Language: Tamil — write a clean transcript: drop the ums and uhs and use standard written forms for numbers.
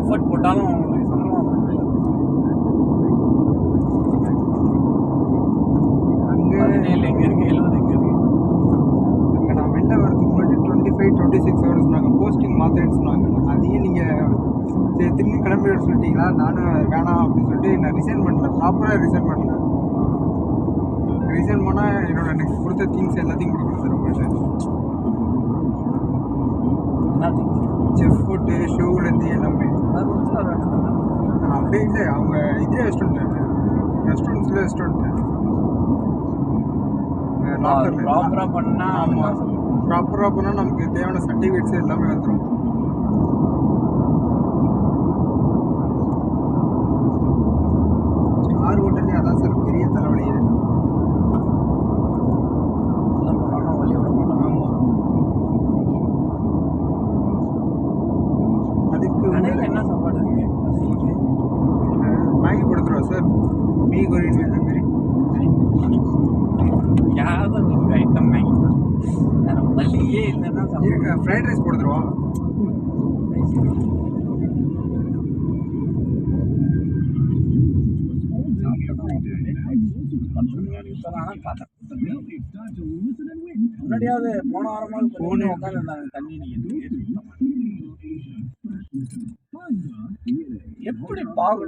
எஃபர்ட் போட்டாலும் அவங்களுக்கு சம்பளம் அங்கே 17 எங்கே இருக்குது, 70 எங்கே இருக்குது. அங்கே நான் வெளில வரதுக்கு முன்னாடி 25-26 ஹவர்ஸ் சொன்னாங்க. போஸ்டிங் மாற்றிட்டு சொன்னாங்க. அதையும் நீங்கள் சரி திரும்பி கிளம்பி வர சொல்லிட்டீங்களா? நானும் வேணாம் அப்படின்னு சொல்லிட்டு நான் ரிசைன் பண்ணல. ப்ராப்பராக ரிசைன் பண்ணல. ரிசைன் பண்ணால் எனக்கு கொடுத்த திங்ஸ் எல்லாத்தையும் கொடுக்கணும் சார் உங்கள்கிட்ட. செஃப் ஃபுட்டு ஷூலேருந்து எல்லாமே அது கொடுத்து அதை அப்படியே இல்லை. அவங்க இதே ரெஸ்டாரண்ட்டு ப்ராப்பராக பண்ணால் ஆமாம், ப்ராப்பராக பண்ணால் நமக்கு தேவையான சர்டிஃபிகேட்ஸ் எல்லாமே வந்துடும். ஸ்டார் ஹோட்டல்லே அதான் சார் பெரிய தலைவலியே. வழி விட மாட்டாங்க. ஆமாம், அதுக்கு கடையில் என்ன சாப்பாடு இருக்கு? வாங்கி கொடுத்துருவோம் சார். மீ கொரியன் அந்த மாரி யாராவது ஒரு ஐட்டம் வாங்கி வேறு வழியே இல்லைன்னா இருக்கு. ஃப்ரைட் ரைஸ் கொடுத்துருவோம். முன்னாடியாவது போன வாரமாவது போன உட்காந்து இருந்தாங்க தண்ணி நிற்கிறது எப்படி பார்க்கணும்.